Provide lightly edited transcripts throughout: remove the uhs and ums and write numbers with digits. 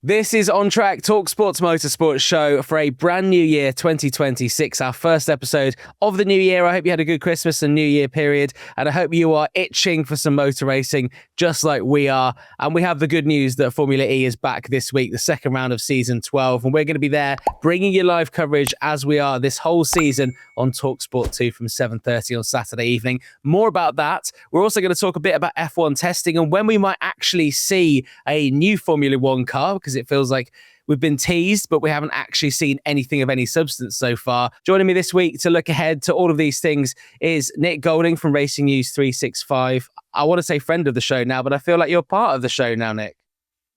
This is On Track, talkSPORT's motorsport show for a brand new year, 2026, our first episode of the new year. I hope you had a good Christmas and New Year period, and I hope you are itching for some motor racing, just like we are. And we have the good news that Formula E is back this week, the second round of season 12, and we're going to be there bringing you live coverage as we are this whole season on talkSPORT 2 from 7:30 on Saturday evening. More about that. We're also going to talk a bit about F1 testing and when we might actually see a new Formula 1 car, because it feels like we've been teased, but we haven't actually seen anything of any substance so far. Joining me this week to look ahead to all of these things is Nick Golding from Racing News 365. I want to say friend of the show now, but I feel like you're part of the show now, Nick.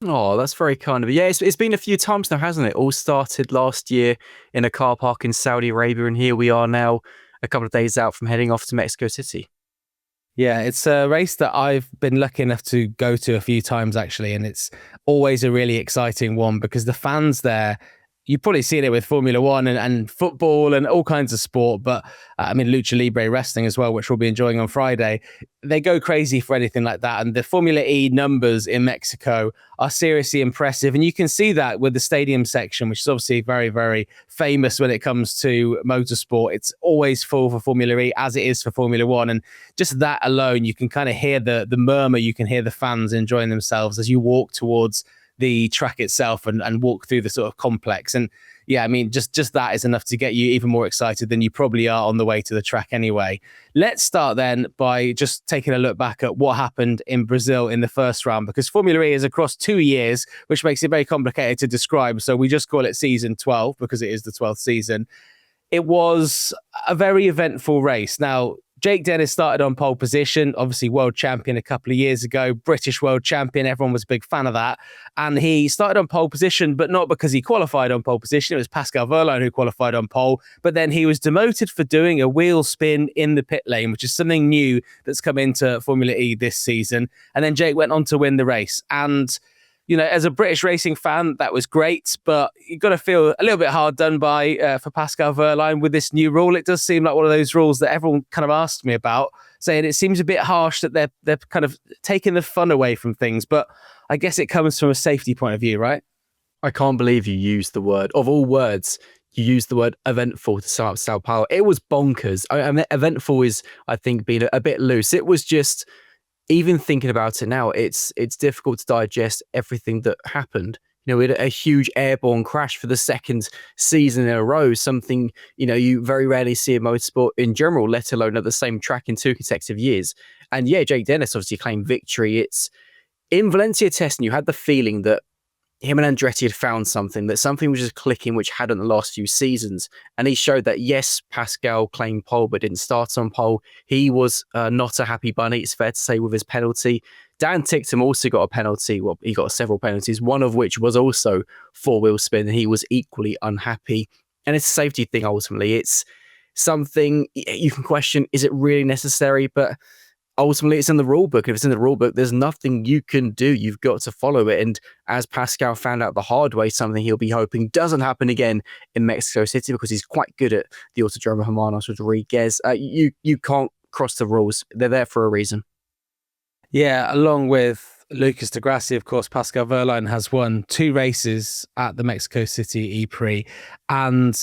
Oh, that's very kind of you. Yeah, it's been a few times now, hasn't it? All started last year in a car park in Saudi Arabia, and here we are now a couple of days out from heading off to Mexico City. Yeah, it's a race that I've been lucky enough to go to a few times, actually, and it's always a really exciting one because the fans there, you've probably seen it with Formula One and football and all kinds of sport, but Lucha Libre wrestling as well, which we'll be enjoying on Friday. They go crazy for anything like that. And the Formula E numbers in Mexico are seriously impressive. And you can see that with the stadium section, which is obviously very, very famous when it comes to motorsport. It's always full for Formula E as it is for Formula One. And just that alone, you can kind of hear the murmur, you can hear the fans enjoying themselves as you walk towards the track itself and walk through the sort of complex. And yeah, just that is enough to get you even more excited than you probably are on the way to the track anyway. Let's start then by just taking a look back at what happened in Brazil in the first round, because Formula E is across 2 years, which makes it very complicated to describe. So we just call it season 12 because it is the 12th season. It was a very eventful race. Now, Jake Dennis started on pole position, obviously world champion a couple of years ago, British world champion. Everyone was a big fan of that. And he started on pole position, but not because he qualified on pole position. It was Pascal Wehrlein who qualified on pole. But then he was demoted for doing a wheel spin in the pit lane, which is something new that's come into Formula E this season. And then Jake went on to win the race. And you know, as a British racing fan, that was great, but you've got to feel a little bit hard done by for Pascal Wehrlein with this new rule. It does seem like one of those rules that everyone kind of asked me about, saying it seems a bit harsh that they're kind of taking the fun away from things, but I guess it comes from a safety point of view, right? I can't believe you used the word, of all words, you used the word eventful to sum up Sao Paulo. It was bonkers. I mean, eventful is, I think, being a bit loose. It was just, even thinking about it now, it's difficult to digest everything that happened. You know, we had a huge airborne crash for the second season in a row, something, you know, you very rarely see in motorsport in general, let alone at the same track in 2 consecutive years. And yeah, Jake Dennis obviously claimed victory. It's in Valencia testing, you had the feeling that him and Andretti had found something, that something was just clicking, which hadn't the last few seasons. And he showed that, yes, Pascal claimed pole, but didn't start on pole. He was not a happy bunny, it's fair to say, with his penalty. Dan Ticktum also got a penalty. Well, he got several penalties, one of which was also four-wheel spin, and he was equally unhappy. And it's a safety thing, ultimately. It's something you can question, is it really necessary? But ultimately, it's in the rule book. If it's in the rule book, there's nothing you can do. You've got to follow it. And as Pascal found out the hard way, something he'll be hoping doesn't happen again in Mexico City, because he's quite good at the Autodromo Hermanos Rodriguez. You can't cross the rules. They're there for a reason. Yeah, along with Lucas de Grassi, of course, Pascal Wehrlein has won 2 races at the Mexico City E-Prix. And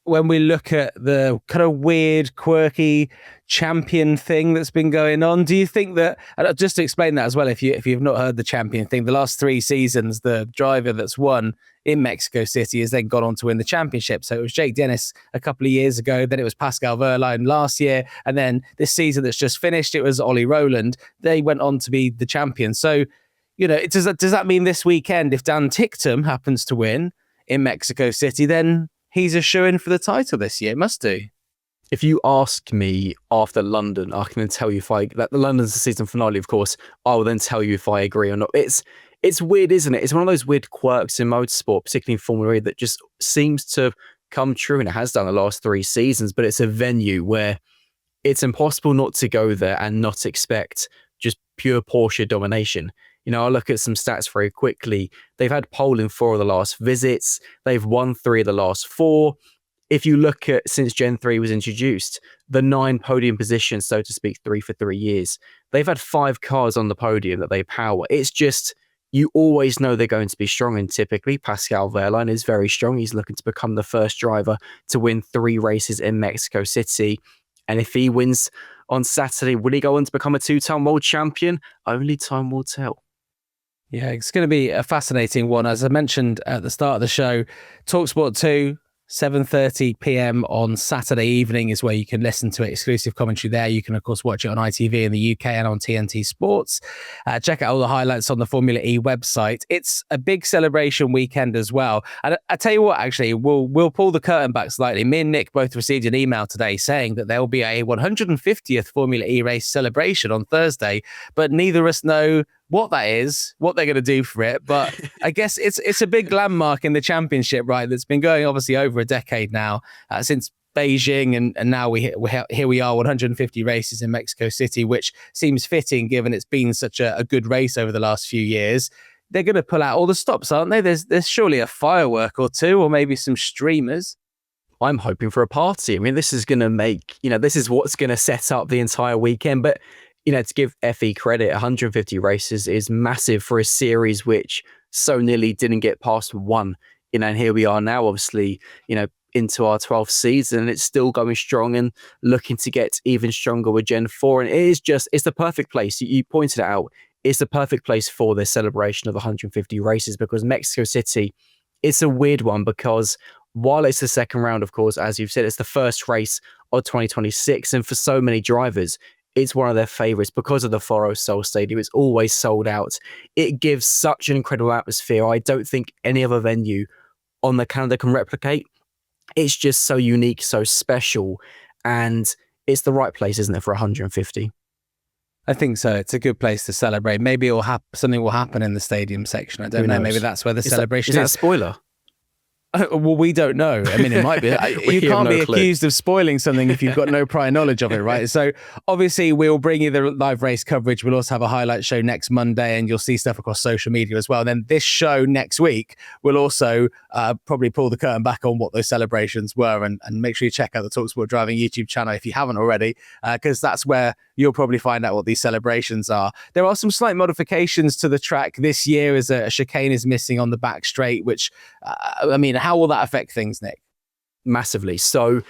when we look at the kind of weird, quirky champion thing that's been going on, do you think that, just to explain that as well, if you've not heard the champion thing, the last 3 seasons, the driver that's won in Mexico City has then gone on to win the championship. So it was Jake Dennis a couple of years ago, then it was Pascal Wehrlein last year, and then this season that's just finished, it was Ollie Rowland. They went on to be the champion. So, you know, does that mean this weekend, if Dan Ticktum happens to win in Mexico City, then he's a shoo-in for the title this year? Must do. If you ask me after London, I can then tell you that the London's the season finale, of course, I will then tell you if I agree or not. It's weird, isn't it? It's one of those weird quirks in motorsport, particularly in Formula E, that just seems to come true, and it has done the last 3 seasons, but it's a venue where it's impossible not to go there and not expect just pure Porsche domination. You know, I'll look at some stats very quickly. They've had pole in 4 of the last visits. They've won 3 of the last 4. If you look at, since Gen 3 was introduced, the 9 podium positions, so to speak, 3 for 3 years. They've had 5 cars on the podium that they power. It's just you always know they're going to be strong. And typically, Pascal Wehrlein is very strong. He's looking to become the first driver to win 3 races in Mexico City. And if he wins on Saturday, will he go on to become a 2-time world champion? Only time will tell. Yeah, it's going to be a fascinating one. As I mentioned at the start of the show, talkSPORT 2, 7:30 p.m. on Saturday evening is where you can listen to it. Exclusive commentary there. You can, of course, watch it on ITV in the UK and on TNT Sports. Check out all the highlights on the Formula E website. It's a big celebration weekend as well. And I tell you what, actually, we'll pull the curtain back slightly. Me and Nick both received an email today saying that there will be a 150th Formula E race celebration on Thursday, but neither of us know what that is, what they're going to do for it. But I guess it's a big landmark in the championship, right? That's been going obviously over a decade now, since Beijing, and now here we are, 150 races in Mexico City, which seems fitting given it's been such a good race over the last few years. They're going to pull out all the stops, aren't they? There's surely a firework or two, or maybe some streamers. I'm hoping for a party. I mean, this is going to make, this is what's going to set up the entire weekend. But to give FE credit, 150 races is massive for a series which so nearly didn't get past 1. And here we are now, obviously, into our 12th season, and it's still going strong and looking to get even stronger with Gen 4. And it's the perfect place. You pointed it out. It's the perfect place for this celebration of 150 races, because Mexico City, it's a weird one, because while it's the second round, of course, as you've said, it's the first race of 2026. And for so many drivers, it's one of their favorites because of the Foro Sol Stadium. It's always sold out. It gives such an incredible atmosphere. I don't think any other venue on the calendar can replicate. It's just so unique, so special, and it's the right place, isn't it, for 150? I think so. It's a good place to celebrate. Maybe something will happen in the stadium section. I don't know. Maybe that's where the celebration is. Is that a spoiler? Well, we don't know. I mean, it might be. You can't be accused of spoiling something if you've got no prior knowledge of it, right? So obviously we'll bring you the live race coverage. We'll also have a highlight show next Monday, and you'll see stuff across social media as well. And then this show next week will also probably pull the curtain back on what those celebrations were, and make sure you check out the talkSPORT Driving YouTube channel if you haven't already, because that's where you'll probably find out what these celebrations are. There are some slight modifications to the track this year, as a chicane is missing on the back straight, which, how will that affect things, Nick? Massively. So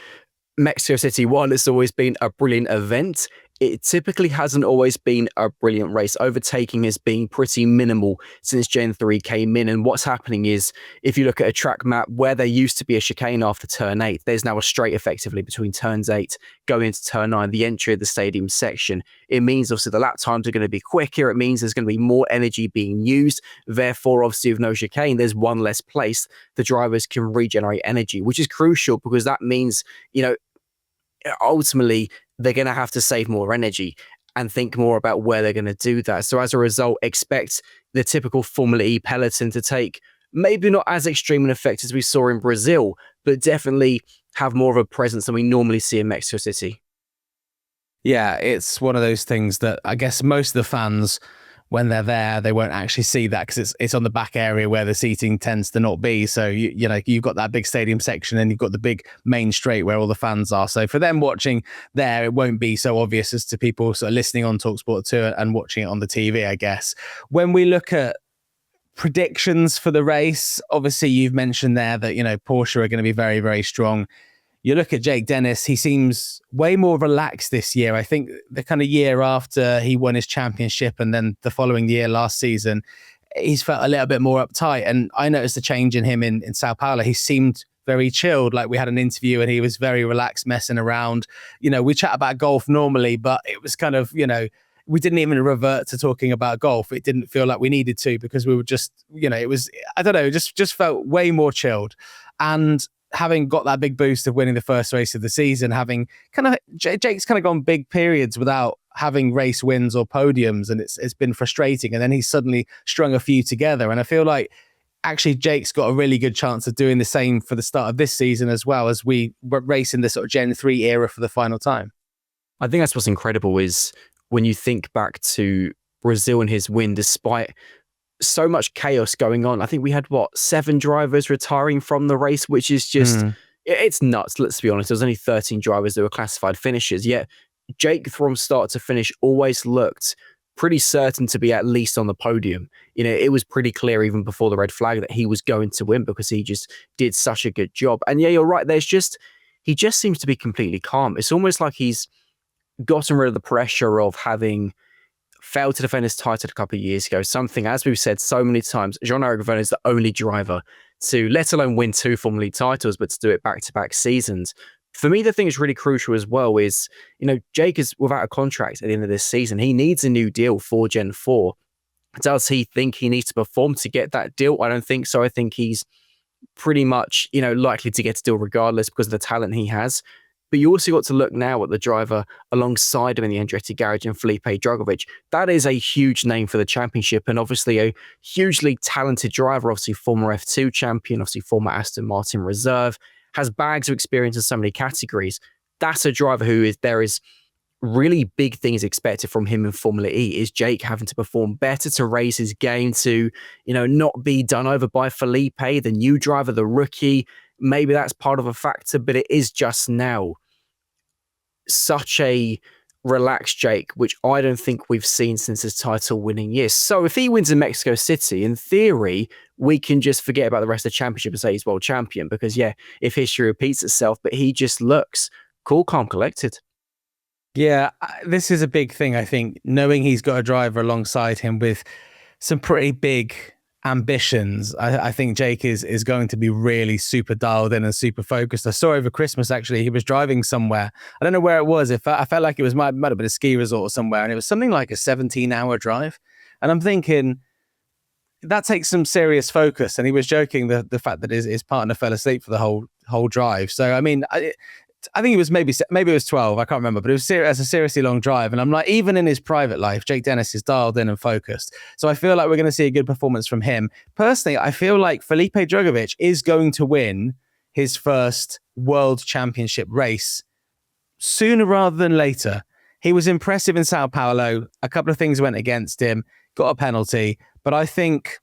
Mexico City, while it's always been a brilliant event, it typically hasn't always been a brilliant race. Overtaking has been pretty minimal since Gen 3 came in. And what's happening is, if you look at a track map where there used to be a chicane after turn 8, there's now a straight effectively between turns 8 going into turn 9, the entry of the stadium section. It means obviously the lap times are going to be quicker. It means there's going to be more energy being used. Therefore, obviously, with no chicane, there's one less place the drivers can regenerate energy, which is crucial, because that means, ultimately, they're going to have to save more energy and think more about where they're going to do that. So as a result, expect the typical Formula E peloton to take maybe not as extreme an effect as we saw in Brazil, but definitely have more of a presence than we normally see in Mexico City. Yeah, it's one of those things that I guess most of the fans, when they're there, they won't actually see that, because it's on the back area where the seating tends to not be. So you've got that big stadium section, and you've got the big main straight where all the fans are. So for them watching there, it won't be so obvious as to people sort of listening on talkSPORT 2 and watching it on the TV, I guess. When we look at predictions for the race, obviously you've mentioned there that Porsche are going to be very, very strong. You look at Jake Dennis, he seems way more relaxed this year. I think the kind of year after he won his championship, and then the following year last season, he's felt a little bit more uptight. And I noticed a change in him in Sao Paulo. He seemed very chilled. Like, we had an interview and he was very relaxed, messing around. We chat about golf normally, but it was kind of, we didn't even revert to talking about golf. It didn't feel like we needed to, because we were just, it was, I don't know, just felt way more chilled. And having got that big boost of winning the first race of the season, Jake's kind of gone big periods without having race wins or podiums, and it's been frustrating. And then he's suddenly strung a few together, and I feel like actually Jake's got a really good chance of doing the same for the start of this season, as well, as we race in the sort of Gen 3 era for the final time. I think that's what's incredible, is when you think back to Brazil and his win, despite so much chaos going on. I think we had 7 drivers retiring from the race, which is just it's nuts. Let's be honest. There was only 13 drivers that were classified finishers, yet Jake from start to finish always looked pretty certain to be at least on the podium. You know, it was pretty clear even before the red flag that he was going to win because he just did such a good job. And yeah, you're right. He just seems to be completely calm. It's almost like he's gotten rid of the pressure of having failed to defend his title a couple of years ago. Something, as we've said so many times, Jean-Eric Vergne is the only driver to, let alone win 2 Formula E titles, but to do it back-to-back seasons. For me, the thing that's really crucial as well is, you know, Jake is without a contract at the end of this season. He needs a new deal for Gen 4. Does he think he needs to perform to get that deal? I don't think so. I think he's pretty much, you know, likely to get a deal regardless because of the talent he has. But you also got to look now at the driver alongside him in the Andretti garage and Felipe Drugovich. That is a huge name for the championship and obviously a hugely talented driver, obviously former F2 champion, obviously former Aston Martin reserve, has bags of experience in so many categories. That's a driver there is really big things expected from him in Formula E. Is Jake having to perform better to raise his game to, you know, not be done over by Felipe, the new driver, the rookie? Maybe that's part of a factor, but it is just now such a relaxed Jake, which I don't think we've seen since his title winning years. So if he wins in Mexico City, in theory, we can just forget about the rest of the championship and say he's world champion because, yeah, if history repeats itself, but he just looks cool, calm, collected. Yeah, this is a big thing, I think, knowing he's got a driver alongside him with some pretty big ambitions. I think Jake is going to be really super dialed in and super focused. I saw over Christmas, actually, he was driving somewhere. I don't know where it was. I felt like it might have been a ski resort or somewhere, and it was something like a 17-hour drive. And I'm thinking, that takes some serious focus. And he was joking the fact that his partner fell asleep for the whole drive. So, I mean, I think it was maybe it was 12. I can't remember, but it was a seriously long drive. And I'm like, even in his private life, Jake Dennis is dialed in and focused. So I feel like we're going to see a good performance from him. Personally, I feel like Felipe Drugovich is going to win his first world championship race sooner rather than later. He was impressive in Sao Paulo. A couple of things went against him, got a penalty. But I think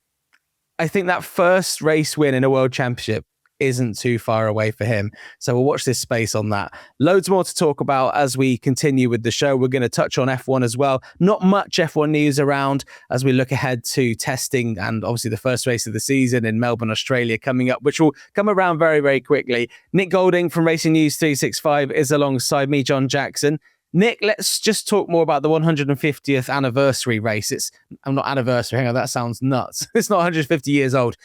that first race win in a world championship isn't too far away for him. So we'll watch this space on that. Loads more to talk about as we continue with the show. We're going to touch on F1 as well. Not much F1 news around as we look ahead to testing and obviously the first race of the season in Melbourne, Australia coming up, which will come around very, very quickly. Nick Golding from Racing News 365 is alongside me, Jon Jackson. Nick, let's just talk more about the 150th anniversary race. I'm not anniversary, hang on, that sounds nuts. It's not 150 years old.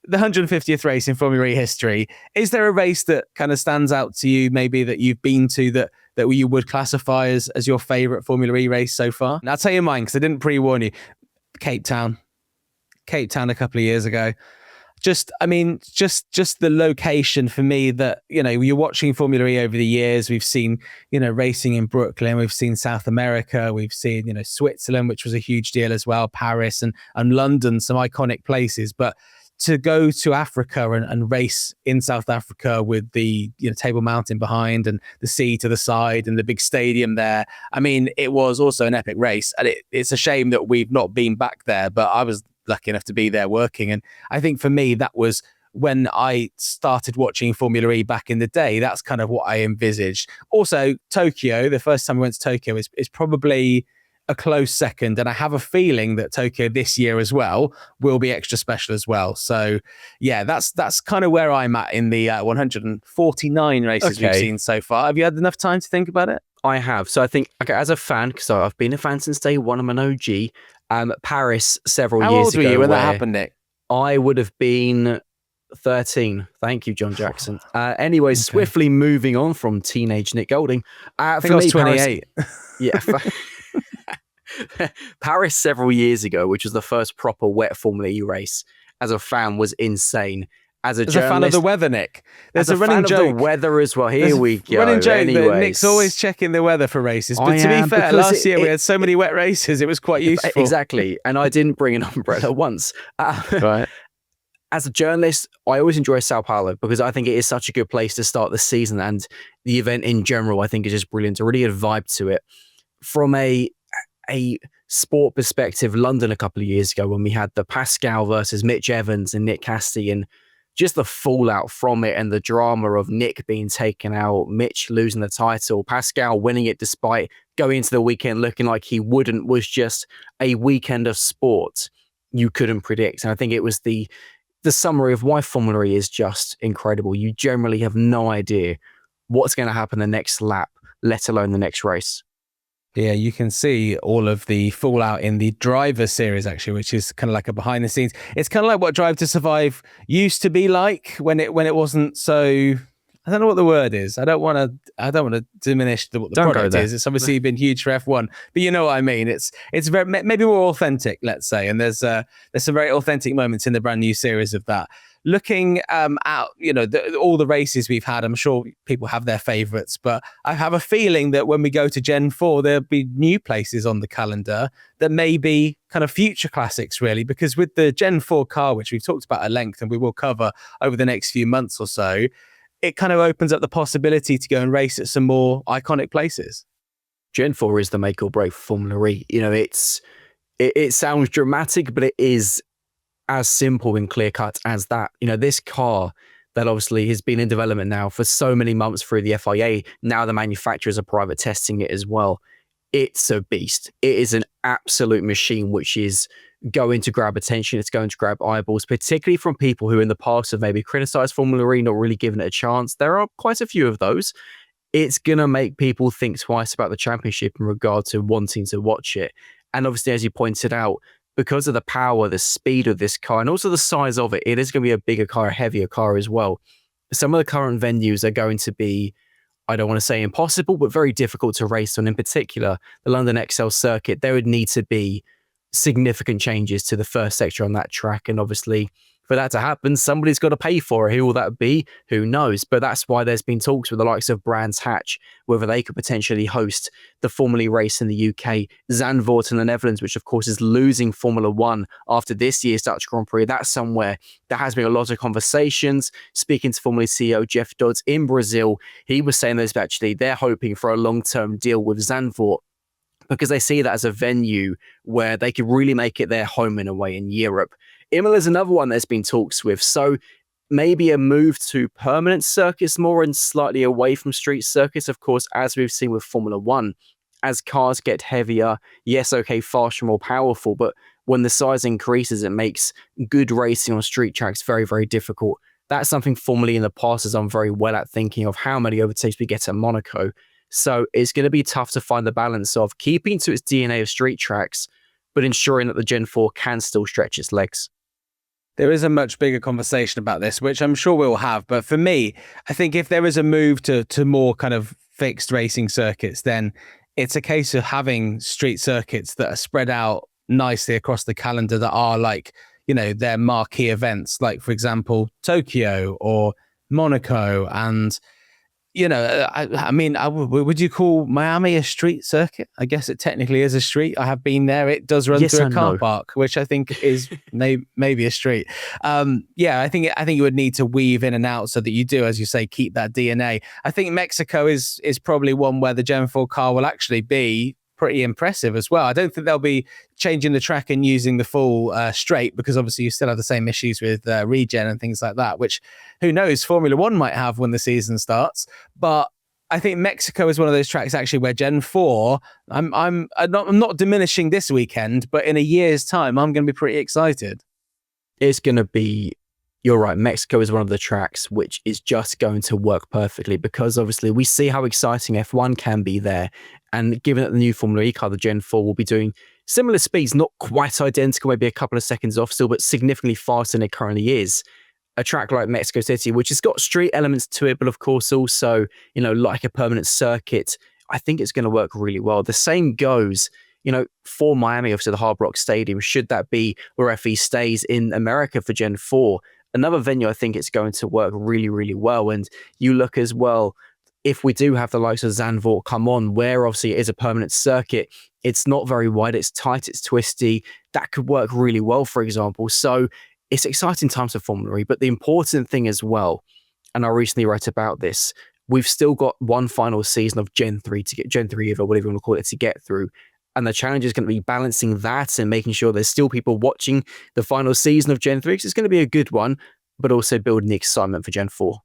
The 150th race in Formula E history. Is there a race that kind of stands out to you, maybe that you've been to that you would classify as your favorite Formula E race so far? And I'll tell you mine because I didn't pre-warn you. Cape Town a couple of years ago. Just the location for me that, you know, you're watching Formula E over the years. We've seen, you know, racing in Brooklyn. We've seen South America. We've seen, you know, Switzerland, which was a huge deal as well. Paris and London, some iconic places. But to go to Africa and race in South Africa with the, you know, Table Mountain behind and the sea to the side and the big stadium there. I mean, it was also an epic race, and it's a shame that we've not been back there, but I was lucky enough to be there working. And I think for me, that was when I started watching Formula E back in the day. That's kind of what I envisaged. Also, Tokyo, the first time I went to Tokyo is probably a close second, and I have a feeling that Tokyo this year as well will be extra special as well. So yeah, that's kind of where I'm at in the 149 races we've seen so far. Have you had enough time to think about it? I have. So I think, okay, as a fan, because I've been a fan since day one, I'm an OG. Paris several years ago. How old were you when that happened, Nick? I would have been 13. Thank you, Jon Jackson. Anyway, swiftly moving on from teenage Nick Golding. I think I was 28. Paris several years ago, which was the first proper wet Formula E race, as a fan was insane. As a fan of the weather, Nick. There's a running joke. Of the weather as well. Here we go. Running joke that Nick's always checking the weather for races. But to be fair, last year we had so many wet races, it was quite useful. Exactly. And I didn't bring an umbrella once. Right. As a journalist, I always enjoy Sao Paulo because I think it is such a good place to start the season, and the event in general, I think, is just brilliant. A really good vibe to it. From a sport perspective, London a couple of years ago when we had the Pascal versus Mitch Evans and Nick Cassidy, and just the fallout from it and the drama of Nick being taken out, Mitch losing the title, Pascal winning it despite going into the weekend looking like he wouldn't was just a weekend of sport you couldn't predict. And I think it was the summary of why Formula E is just incredible. You generally have no idea what's going to happen the next lap, let alone the next race. Yeah, you can see all of the fallout in the driver series, actually, which is kind of like a behind the scenes. It's kind of like what Drive to Survive used to be like when it wasn't so. I don't know what the word is. I don't want to diminish what the product is. It's obviously been huge for F1, but you know what I mean. It's very maybe more authentic, let's say. And there's some very authentic moments in the brand new series of that. Looking at all the races we've had, I'm sure people have their favourites, but I have a feeling that when we go to Gen 4, there'll be new places on the calendar that may be kind of future classics, really, because with the Gen 4 car, which we've talked about at length and we will cover over the next few months or so, it kind of opens up the possibility to go and race at some more iconic places. Gen 4 is the make or break for Formula E. It sounds dramatic, but it is as simple and clear cut as that. This car that obviously has been in development now for so many months through the FIA, now the manufacturers are private testing it as well. It's a beast. It is an absolute machine, which is going to grab attention. It's going to grab eyeballs, particularly from people who in the past have maybe criticized Formula E, not really given it a chance. There are quite a few of those. It's going to make people think twice about the championship in regard to wanting to watch it. And obviously, as you pointed out, because of the power, the speed of this car, and also the size of it, it is going to be a bigger car, a heavier car as well. Some of the current venues are going to be, I don't want to say impossible, but very difficult to race on. In particular, the London XL circuit, there would need to be significant changes to the first sector on that track. And obviously, for that to happen, somebody's got to pay for it. Who will that be? Who knows? But that's why there's been talks with the likes of Brands Hatch, whether they could potentially host the Formula E race in the UK, Zandvoort in the Netherlands, which of course is losing Formula One after this year's Dutch Grand Prix. That's somewhere there has been a lot of conversations. Speaking to Formula E CEO Jeff Dodds in Brazil, he was saying they're hoping for a long-term deal with Zandvoort, because they see that as a venue where they could really make it their home in a way in Europe. Imola is another one there's been talks with. So maybe a move to permanent circuits more and slightly away from street circuits. Of course, as we've seen with Formula One, as cars get heavier, yes, okay, faster, more powerful, but when the size increases, it makes good racing on street tracks very, very difficult. That's something Formula E in the past has done very well at, thinking of how many overtakes we get at Monaco. So it's going to be tough to find the balance of keeping to its DNA of street tracks, but ensuring that the Gen 4 can still stretch its legs. There is a much bigger conversation about this, which I'm sure we'll have. But for me, I think if there is a move to more kind of fixed racing circuits, then it's a case of having street circuits that are spread out nicely across the calendar, that are like, their marquee events, like, for example, Tokyo or Monaco. And would you call Miami a street circuit? I guess it technically is a street. I have been there. It does run through a car park, which I think is maybe a street. I think you would need to weave in and out so that you do, as you say, keep that DNA. I think Mexico is probably one where the Gen 4 car will actually be pretty impressive as well. I don't think they'll be changing the track and using the full straight, because obviously you still have the same issues with regen and things like that, which who knows, Formula One might have when the season starts. But I think Mexico is one of those tracks actually where Gen 4, I'm not diminishing this weekend, but in a year's time, I'm going to be pretty excited. It's going to be, you're right, Mexico is one of the tracks which is just going to work perfectly, because obviously we see how exciting F1 can be there. And given that the new Formula E car, the Gen 4, will be doing similar speeds, not quite identical, maybe a couple of seconds off still, but significantly faster than it currently is. A track like Mexico City, which has got street elements to it, but of course also, like a permanent circuit, I think it's going to work really well. The same goes, for Miami, obviously the Hard Rock Stadium, should that be where FE stays in America for Gen 4. Another venue, I think it's going to work really, really well. And you look as well, if we do have the likes of Zandvoort come on, where obviously it is a permanent circuit, it's not very wide, it's tight, it's twisty. That could work really well, for example. So it's exciting times for Formula E. But the important thing as well, and I recently wrote about this, we've still got one final season of Gen 3 to get, Gen 3 or whatever you want to call it, to get through. And the challenge is going to be balancing that and making sure there's still people watching the final season of Gen 3, because it's going to be a good one, but also building the excitement for Gen 4.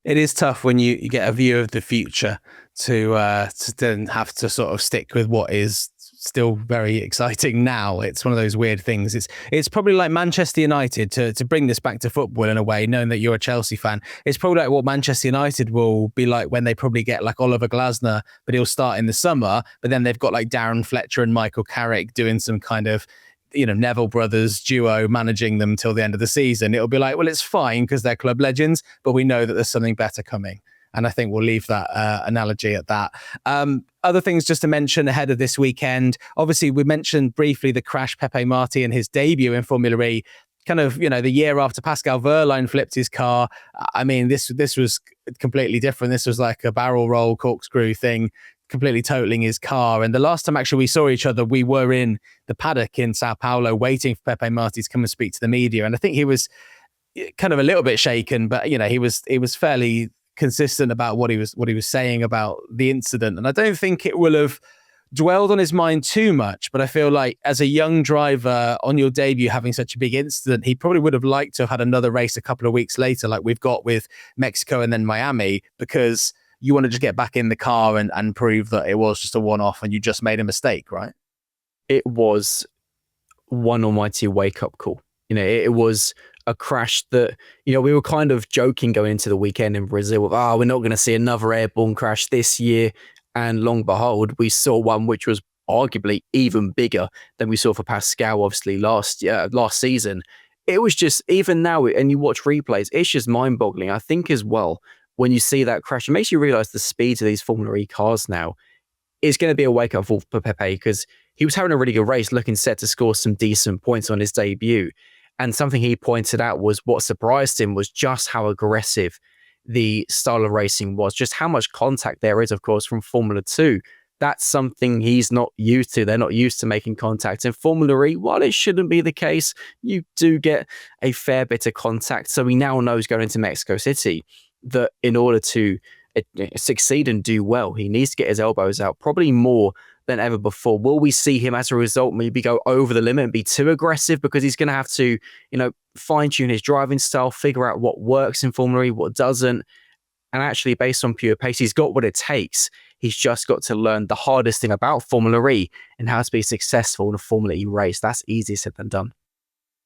It is tough when you get a view of the future to then have to sort of stick with what is still very exciting now. It's one of those weird things. It's probably like Manchester United, to bring this back to football in a way, knowing that you're a Chelsea fan. It's probably like what Manchester United will be like when they probably get like Oliver Glasner, but he'll start in the summer. But then they've got like Darren Fletcher and Michael Carrick doing some kind of Neville brothers duo managing them till the end of the season. It'll be like, well, it's fine because they're club legends, but we know that there's something better coming. And I think we'll leave that analogy at that. Other things just to mention ahead of this weekend. Obviously, we mentioned briefly the crash Pepe Marti and his debut in Formula E. Kind of, the year after Pascal Wehrlein flipped his car. I mean, this was completely different. This was like a barrel roll corkscrew thing, completely totaling his car. And the last time actually we saw each other, we were in the paddock in Sao Paulo waiting for Pepe Marti to come and speak to the media. And I think he was kind of a little bit shaken, but he was fairly consistent about what he was saying about the incident. And I don't think it will have dwelled on his mind too much, but I feel like as a young driver on your debut having such a big incident, he probably would have liked to have had another race a couple of weeks later, like we've got with Mexico and then Miami, because you want to just get back in the car and prove that it was just a one-off and you just made a mistake, right? It was one almighty wake-up call. It was a crash that, we were kind of joking going into the weekend in Brazil with, we're not going to see another airborne crash this year. And long behold, we saw one which was arguably even bigger than we saw for Pascal, obviously, last season. It was just, even now, and you watch replays, it's just mind-boggling. I think as well, when you see that crash, it makes you realize the speeds of these Formula E cars now. It's going to be a wake-up call for Pepe, because he was having a really good race, looking set to score some decent points on his debut. And something he pointed out was what surprised him was just how aggressive the style of racing was, just how much contact there is, of course, from Formula 2. That's something he's not used to. They're not used to making contact. In Formula E, while it shouldn't be the case, you do get a fair bit of contact. So he now knows going into Mexico City that in order to succeed and do well, he needs to get his elbows out, probably more than ever before. Will we see him as a result maybe go over the limit and be too aggressive, because he's going to have to, fine-tune his driving style, figure out what works in Formula E, what doesn't, and actually based on pure pace, he's got what it takes. He's just got to learn the hardest thing about Formula E and how to be successful in a Formula E race. That's easier said than done.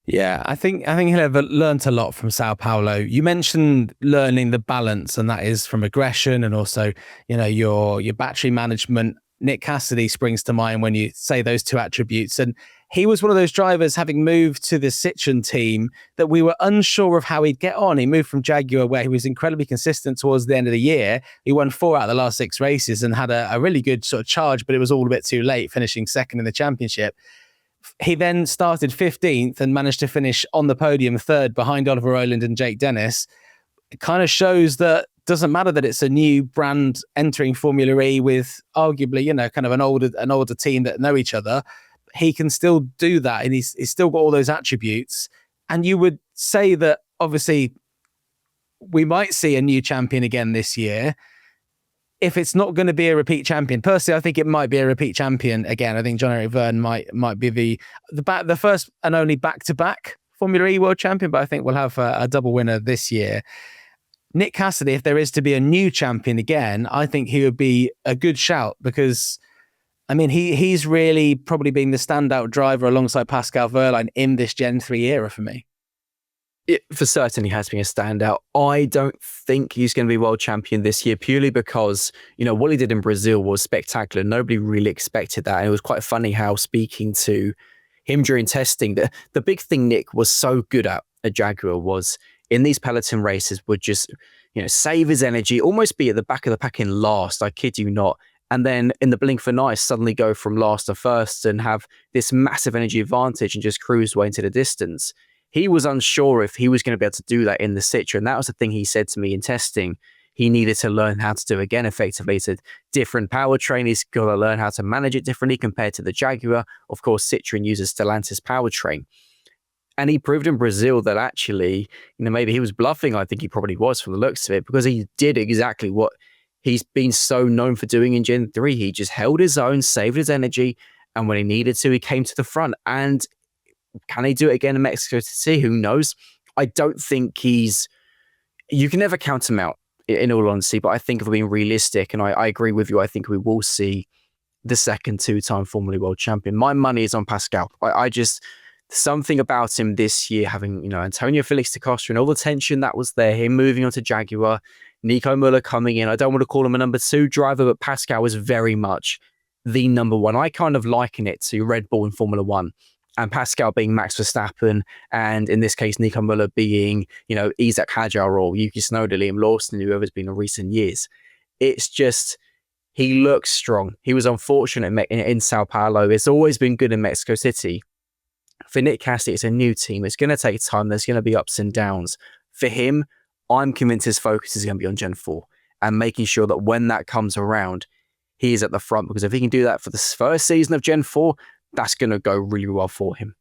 Yeah, I think he'll have learned a lot from Sao Paulo. You mentioned learning the balance, and that is from aggression and also, your battery management. Nick Cassidy springs to mind when you say those two attributes. And he was one of those drivers, having moved to the Citroen team, that we were unsure of how he'd get on. He moved from Jaguar, where he was incredibly consistent towards the end of the year. He won 4 out of the last 6 races and had a really good sort of charge, but it was all a bit too late, finishing second in the championship. He then started 15th and managed to finish on the podium 3rd behind Oliver Rowland and Jake Dennis. It kind of shows that doesn't matter that it's a new brand entering Formula E with arguably, kind of an older team that know each other. He can still do that, and he's still got all those attributes. And you would say that obviously we might see a new champion again this year. If it's not going to be a repeat champion, personally, I think it might be a repeat champion again. I think Jean-Eric Vergne might be the first and only back-to-back Formula E world champion, but I think we'll have a double winner this year. Nick Cassidy, if there is to be a new champion again, I think he would be a good shout, because, I mean, he's really probably been the standout driver alongside Pascal Wehrlein in this Gen 3 era for me. It for certain he has been a standout. I don't think he's going to be world champion this year, purely because, what he did in Brazil was spectacular. Nobody really expected that. And it was quite funny how, speaking to him during testing, the big thing Nick was so good at Jaguar was, in these peloton races, would just, save his energy, almost be at the back of the pack in last, I kid you not. And then in the blink of an eye, suddenly go from last to first and have this massive energy advantage and just cruise way into the distance. He was unsure if he was going to be able to do that in the Citroen. That was the thing he said to me in testing. He needed to learn how to do again effectively. It's a different powertrain. He's got to learn how to manage it differently compared to the Jaguar. Of course, Citroen uses Stellantis powertrain. And he proved in Brazil that actually, maybe he was bluffing. I think he probably was, from the looks of it, because he did exactly what he's been so known for doing in Gen 3. He just held his own, saved his energy, and when he needed to, he came to the front. And can he do it again in Mexico City? Who knows? I don't think you can never count him out. in all honesty. But I think if we're being realistic, and I agree with you, I think we will see the second two-time Formula World champion. My money is on Pascal. I just, something about him this year, having, Antonio Felix da Costa and all the tension that was there, him moving on to Jaguar, Nico Müller coming in. I don't want to call him a number 2 driver, but Pascal was very much the number 1. I kind of liken it to Red Bull in Formula 1. And Pascal being Max Verstappen, and in this case, Nico Müller being, Isaac Hadjar or Yuki Tsunoda, Liam Lawson, whoever's been in recent years. It's just, he looks strong. He was unfortunate in Sao Paulo. It's always been good in Mexico City. For Nick Cassidy, it's a new team. It's going to take time. There's going to be ups and downs. For him, I'm convinced his focus is going to be on Gen 4 and making sure that when that comes around, he is at the front, because if he can do that for the first season of Gen 4, that's going to go really well for him.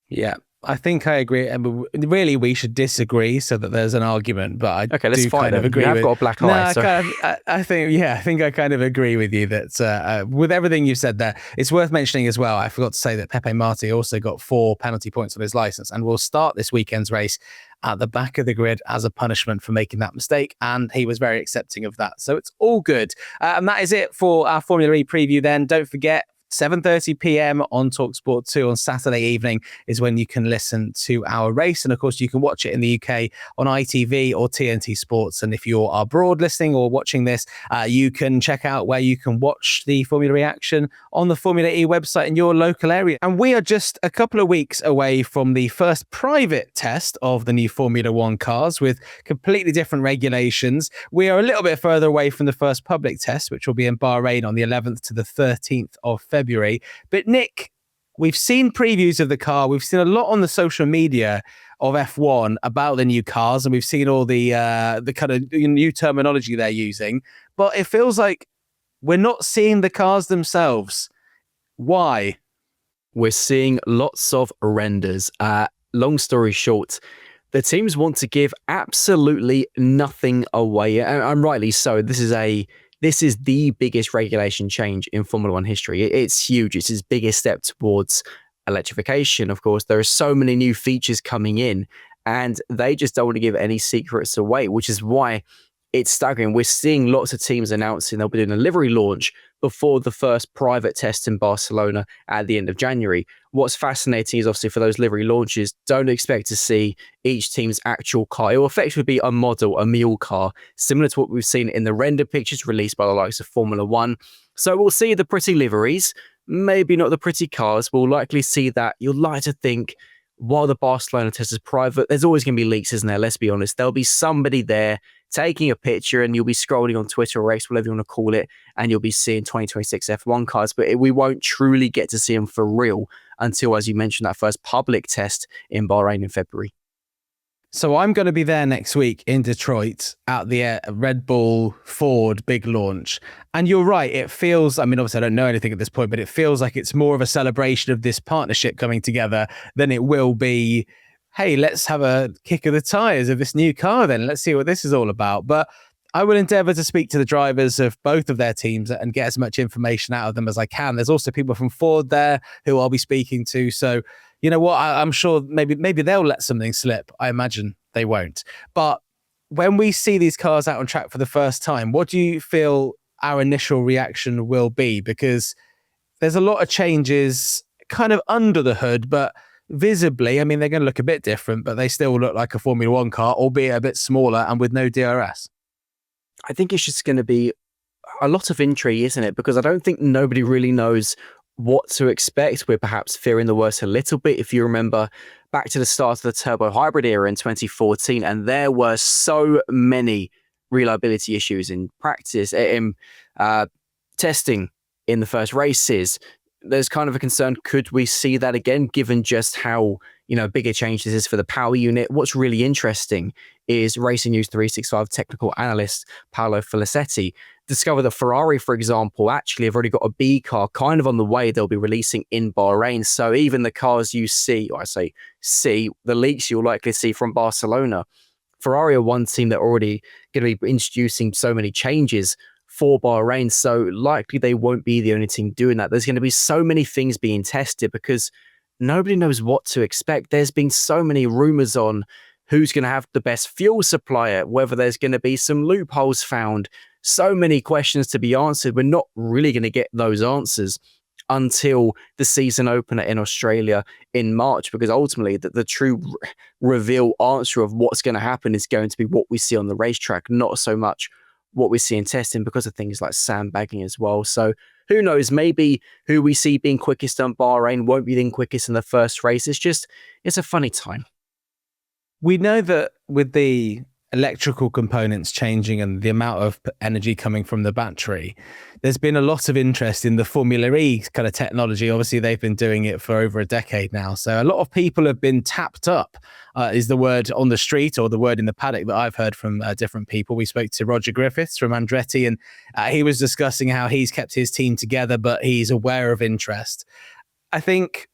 Yeah, I think I agree. And really, we should disagree so that there's an argument. But I let's do fight kind of agree. I've got a black eye. I think I kind of agree with you that with everything you've said there, it's worth mentioning as well. I forgot to say that Pepe Marti also got 4 penalty points on his license and will start this weekend's race at the back of the grid as a punishment for making that mistake. And he was very accepting of that. So it's all good. And that is it for our Formula E preview then. Don't forget, 7:30 p.m. on talkSPORT 2 on Saturday evening is when you can listen to our race. And of course, you can watch it in the UK on ITV or TNT Sports. And if you are abroad listening or watching this, you can check out where you can watch the Formula E action on the Formula E website in your local area. And we are just a couple of weeks away from the first private test of the new Formula One cars with completely different regulations. We are a little bit further away from the first public test, which will be in Bahrain on the 11th to the 13th of February. But Nick, we've seen previews of the car. We've seen a lot on the social media of F1 about the new cars, and we've seen all the kind of new terminology they're using. But it feels like we're not seeing the cars themselves. Why? We're seeing lots of renders. Long story short, the teams want to give absolutely nothing away, and rightly so. This is the biggest regulation change in Formula One history. It's huge. It's his biggest step towards electrification. Of course, there are so many new features coming in, and they just don't want to give any secrets away, which is why it's staggering. We're seeing lots of teams announcing they'll be doing a livery launch before the first private test in Barcelona at the end of January. What's fascinating is obviously for those livery launches, don't expect to see each team's actual car. It will effectively be a model, a mule car, similar to what we've seen in the render pictures released by the likes of Formula One. So we'll see the pretty liveries, maybe not the pretty cars. We'll likely see that. You'll like to think while the Barcelona test is private, there's always going to be leaks, isn't there? Let's be honest. There'll be somebody there taking a picture, and you'll be scrolling on Twitter or X, whatever you want to call it, and you'll be seeing 2026 F1 cars, but we won't truly get to see them for real until, as you mentioned, that first public test in Bahrain in February. So I'm going to be there next week in Detroit at the Red Bull Ford big launch. And you're right, it feels, I mean, obviously I don't know anything at this point, but it feels like it's more of a celebration of this partnership coming together than it will be, hey, let's have a kick of the tires of this new car then. Let's see what this is all about. But I will endeavour to speak to the drivers of both of their teams and get as much information out of them as I can. There's also people from Ford there who I'll be speaking to. So, you know what, I'm sure maybe they'll let something slip. I imagine they won't. But when we see these cars out on track for the first time, what do you feel our initial reaction will be? Because there's a lot of changes kind of under the hood, but visibly, I mean, they're going to look a bit different, but they still look like a Formula One car, albeit a bit smaller and with no DRS. I think it's just going to be a lot of intrigue, isn't it? Because I don't think nobody really knows what to expect. We're perhaps fearing the worst a little bit. If you remember back to the start of the turbo hybrid era in 2014, and there were so many reliability issues in practice, in testing in the first races. There's kind of a concern, could we see that again, given just how, big a change this is for the power unit? What's really interesting is Racing News 365 technical analyst Paolo Felicetti discovered that Ferrari, for example, actually have already got a B car kind of on the way they'll be releasing in Bahrain. So even the cars you see, or I say see, the leaks you'll likely see from Barcelona, Ferrari are one team that are already going to be introducing so many changes for Bahrain, so likely they won't be the only team doing that. There's going to be so many things being tested because nobody knows what to expect. There's been so many rumors on who's going to have the best fuel supplier, whether there's going to be some loopholes found. So many questions to be answered. We're not really going to get those answers until the season opener in Australia in March, because ultimately the true reveal answer of what's going to happen is going to be what we see on the racetrack, not so much what we see in testing, because of things like sandbagging as well. So who knows, maybe who we see being quickest on Bahrain won't be the quickest in the first race. It's a funny time. We know that with the electrical components changing and the amount of energy coming from the battery, there's been a lot of interest in the Formula E kind of technology. Obviously, they've been doing it for over a decade now. So a lot of people have been tapped up, is the word on the street or the word in the paddock that I've heard from different people. We spoke to Roger Griffiths from Andretti, and he was discussing how he's kept his team together, but he's aware of interest. I think,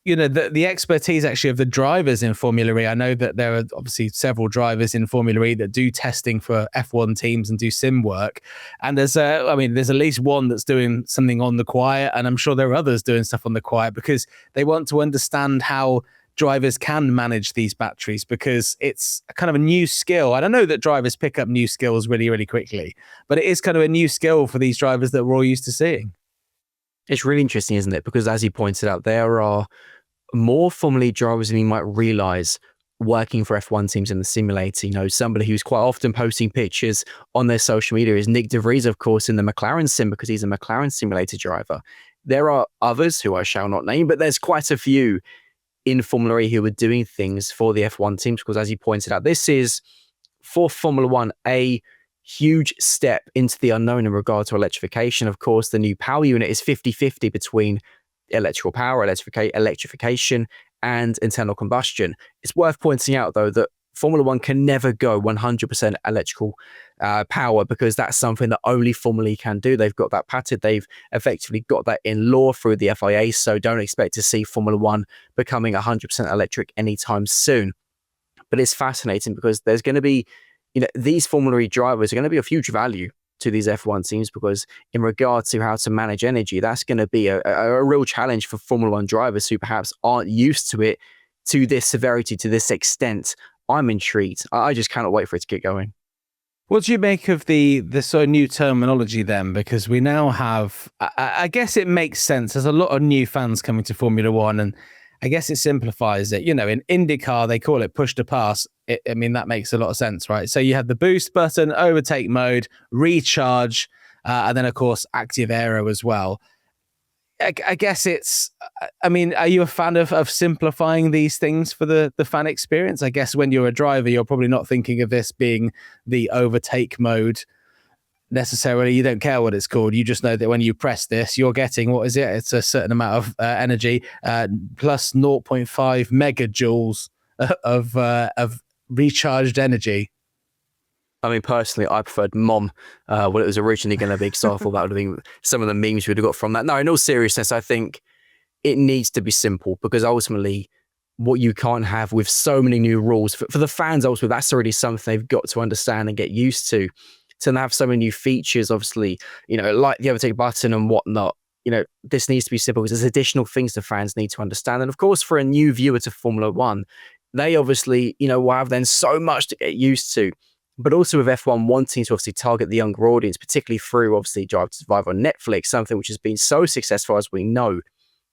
you know, the expertise actually of the drivers in Formula E. I know that there are obviously several drivers in Formula E that do testing for F1 teams and do sim work. And there's at least one that's doing something on the quiet. And I'm sure there are others doing stuff on the quiet because they want to understand how drivers can manage these batteries, because it's a kind of a new skill. And I know that drivers pick up new skills really, really quickly, but it is kind of a new skill for these drivers that we're all used to seeing. It's really interesting, isn't it? Because as you pointed out, there are more Formula E drivers than you might realize working for F1 teams in the simulator. You know, somebody who's quite often posting pictures on their social media is Nick De Vries, of course, in the McLaren sim, because he's a McLaren simulator driver. There are others who I shall not name, but there's quite a few in Formula E who are doing things for the F1 teams, because as you pointed out, this is, for Formula One, a huge step into the unknown in regard to electrification. Of course, the new power unit is 50-50 between electrical power, electrification, and internal combustion. It's worth pointing out, though, that Formula One can never go 100% electrical power, because that's something that only Formula E can do. They've got that patented. They've effectively got that in law through the FIA, so don't expect to see Formula One becoming 100% electric anytime soon. But it's fascinating because there's going to be, you know, these Formula E drivers are going to be of huge value to these F1 teams, because in regard to how to manage energy, that's going to be a real challenge for Formula One drivers who perhaps aren't used to it to this severity, to this extent. I'm intrigued. I just cannot wait for it to get going. What do you make of the sort of new terminology then? Because we now have, I guess it makes sense. There's a lot of new fans coming to Formula One, and I guess it simplifies it. You know, in IndyCar, they call it push to pass. That makes a lot of sense, right? So you have the boost button, overtake mode, recharge, and then, of course, active aero as well. I guess it's, are you a fan of simplifying these things for the fan experience? I guess when you're a driver, you're probably not thinking of this being the overtake mode necessarily. You don't care what it's called. You just know that when you press this, you're getting, what is it? It's a certain amount of energy, plus 0.5 megajoules of recharged energy. I mean, personally, I preferred Mom when it was originally going to be, because I thought that would have been some of the memes we would have got from that. No, in all seriousness, I think it needs to be simple, because ultimately what you can't have with so many new rules for the fans, ultimately, that's already something they've got to understand and get used to have so many new features, obviously, you know, like the overtake button and whatnot. You know, this needs to be simple because there's additional things the fans need to understand. And of course, for a new viewer to Formula One, they obviously, you know, will have then so much to get used to. But also with F1 wanting to obviously target the younger audience, particularly through obviously Drive to Survive on Netflix, something which has been so successful as we know,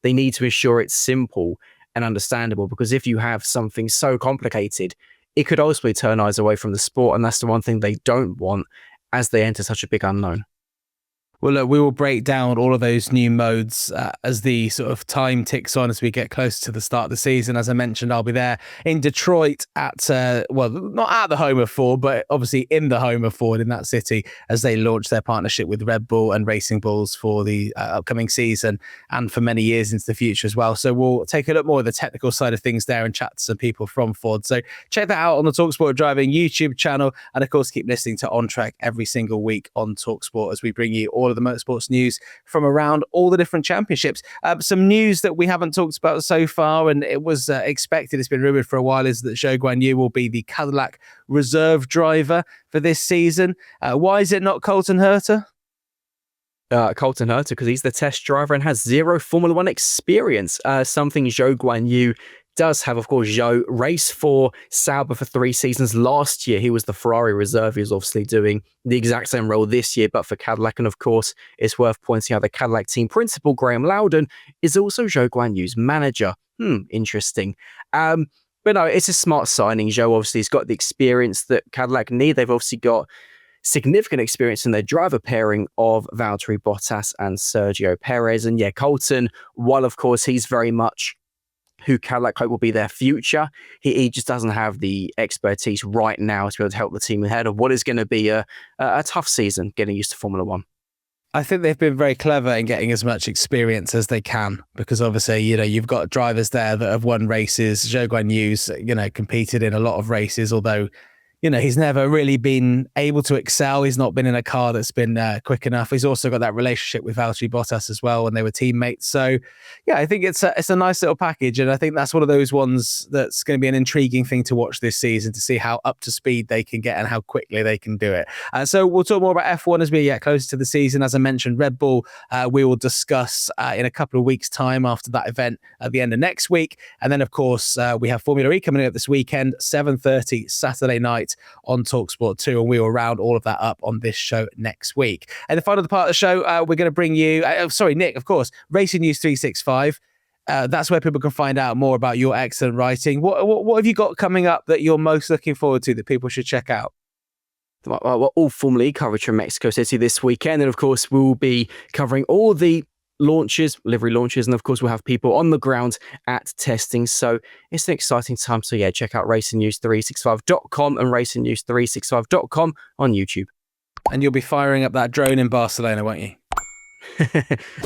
they need to ensure it's simple and understandable, because if you have something so complicated, it could ultimately turn eyes away from the sport. And that's the one thing they don't want as they enter such a big unknown. Well, look, we will break down all of those new modes as the sort of time ticks on, as we get closer to the start of the season. As I mentioned, I'll be there in Detroit at, not at the home of Ford, but obviously in the home of Ford in that city, as they launch their partnership with Red Bull and Racing Bulls for the upcoming season and for many years into the future as well. So we'll take a look more at the technical side of things there and chat to some people from Ford. So check that out on the talkSPORT Driving YouTube channel. And of course, keep listening to On Track every single week on talkSPORT as we bring you all of the motorsports news from around all the different championships. Some news that we haven't talked about so far, and it was expected, it's been rumored for a while, is that Zhou Guanyu will be the Cadillac reserve driver for this season. Why is it not Colton Herta? Colton Herta, because he's the test driver and has zero Formula One experience, something Zhou Guanyu does have, of course, Zhou race for Sauber for 3 seasons. Last year, he was the Ferrari reserve. He was obviously doing the exact same role this year, but for Cadillac. And of course, it's worth pointing out the Cadillac team principal, Graham Loudon, is also Zhou Guanyu's manager. Interesting. But no, it's a smart signing. Zhou obviously has got the experience that Cadillac need. They've obviously got significant experience in their driver pairing of Valtteri Bottas and Sergio Perez. And yeah, Colton, while of course he's very much who Cadillac hope will be their future, he just doesn't have the expertise right now to be able to help the team ahead of what is going to be a tough season getting used to Formula One. I think they've been very clever in getting as much experience as they can, because obviously, you've got drivers there that have won races. Zhou Guanyu's, competed in a lot of races, although, he's never really been able to excel. He's not been in a car that's been quick enough. He's also got that relationship with Valtteri Bottas as well when they were teammates. So, yeah, I think it's a nice little package. And I think that's one of those ones that's going to be an intriguing thing to watch this season, to see how up to speed they can get and how quickly they can do it. So we'll talk more about F1 as we get closer to the season. As I mentioned, Red Bull, we will discuss in a couple of weeks' time after that event at the end of next week. And then, of course, we have Formula E coming up this weekend, 7:30 Saturday night on talkSPORT 2, and we will round all of that up on this show next week. And the final part of the show, we're going to bring you, Nick, of course, Racing News 365. That's where people can find out more about your excellent writing. What have you got coming up that you're most looking forward to that people should check out? Well, all Formula E coverage from Mexico City this weekend, and of course we'll be covering all the livery launches, and of course we'll have people on the ground at testing. So it's an exciting time. So yeah, check out racingnews365.com and racingnews365.com on YouTube. And you'll be firing up that drone in Barcelona, won't you?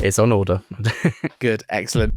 It's on order. Good, excellent.